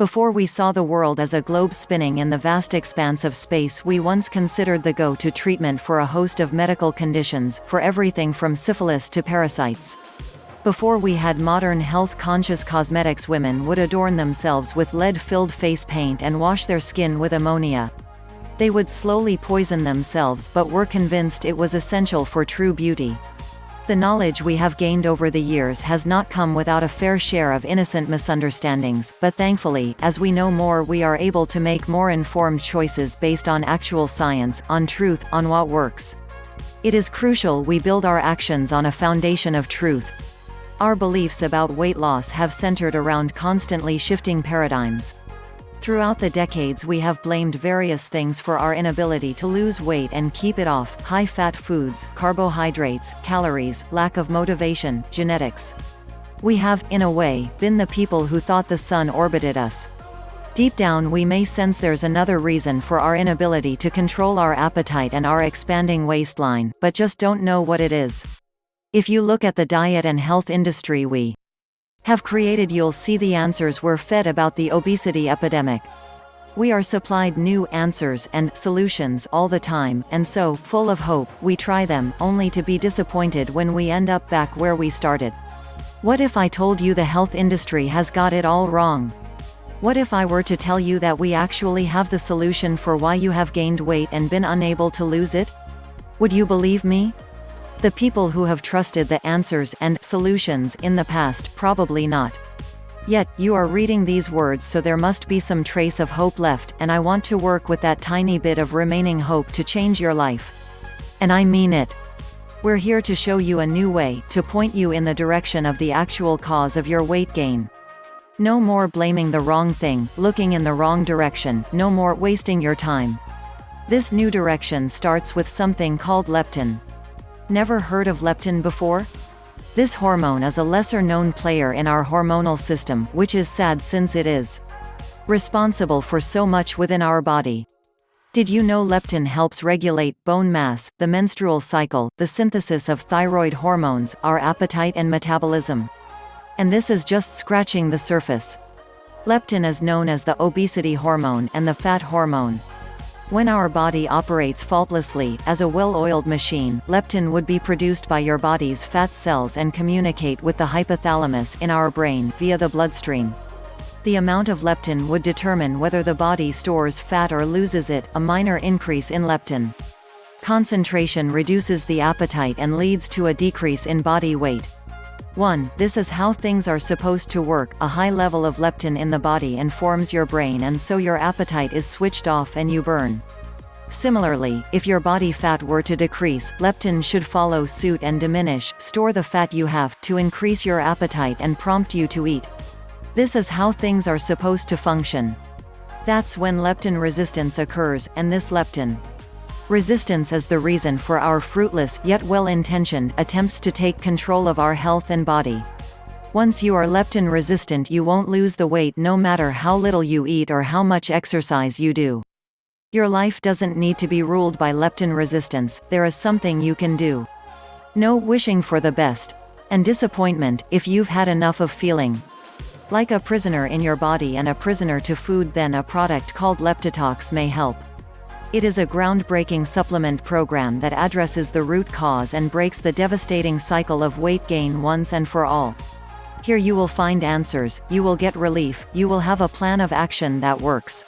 Before we saw the world as a globe spinning in the vast expanse of space, we once considered the go-to treatment for a host of medical conditions, for everything from syphilis to parasites. Before we had modern health-conscious cosmetics, women would adorn themselves with lead-filled face paint and wash their skin with ammonia. They would slowly poison themselves but were convinced it was essential for true beauty. The knowledge we have gained over the years has not come without a fair share of innocent misunderstandings, but thankfully, as we know more, we are able to make more informed choices based on actual science, on truth, on what works. It is crucial we build our actions on a foundation of truth. Our beliefs about weight loss have centered around constantly shifting paradigms. Throughout the decades, we have blamed various things for our inability to lose weight and keep it off: high-fat foods, carbohydrates, calories, lack of motivation, genetics. We have, in a way, been the people who thought the sun orbited us. Deep down, we may sense there's another reason for our inability to control our appetite and our expanding waistline, but just don't know what it is. If you look at the diet and health industry we have created, you'll see the answers we're fed about the obesity epidemic. We are supplied new answers and solutions all the time, and so, full of hope, we try them, only to be disappointed when we end up back where we started. What if I told you the health industry has got it all wrong? What if I were to tell you that we actually have the solution for why you have gained weight and been unable to lose it? Would you believe me? The people who have trusted the answers and solutions in the past, probably not. Yet, you are reading these words, so there must be some trace of hope left, and I want to work with that tiny bit of remaining hope to change your life. And I mean it. We're here to show you a new way, to point you in the direction of the actual cause of your weight gain. No more blaming the wrong thing, looking in the wrong direction, no more wasting your time. This new direction starts with something called leptin. Never heard of leptin before? This hormone is a lesser-known player in our hormonal system, which is sad since it is responsible for so much within our body. Did you know leptin helps regulate bone mass, the menstrual cycle, the synthesis of thyroid hormones, our appetite and metabolism? And this is just scratching the surface. Leptin is known as the obesity hormone and the fat hormone. When our body operates faultlessly, as a well-oiled machine, leptin would be produced by your body's fat cells and communicate with the hypothalamus in our brain, via the bloodstream. The amount of leptin would determine whether the body stores fat or loses it. A minor increase in leptin concentration reduces the appetite and leads to a decrease in body weight. 1. This is how things are supposed to work. A high level of leptin in the body informs your brain, and so your appetite is switched off and you burn. Similarly, if your body fat were to decrease, leptin should follow suit and diminish, store the fat you have, to increase your appetite and prompt you to eat. This is how things are supposed to function. That's when leptin resistance occurs, and this leptin resistance is the reason for our fruitless, yet well-intentioned, attempts to take control of our health and body. Once you are leptin resistant, you won't lose the weight no matter how little you eat or how much exercise you do. Your life doesn't need to be ruled by leptin resistance. There is something you can do. No wishing for the best and disappointment. If you've had enough of feeling like a prisoner in your body and a prisoner to food, then a product called Leptitox may help. It is a groundbreaking supplement program that addresses the root cause and breaks the devastating cycle of weight gain once and for all. Here you will find answers, you will get relief, you will have a plan of action that works.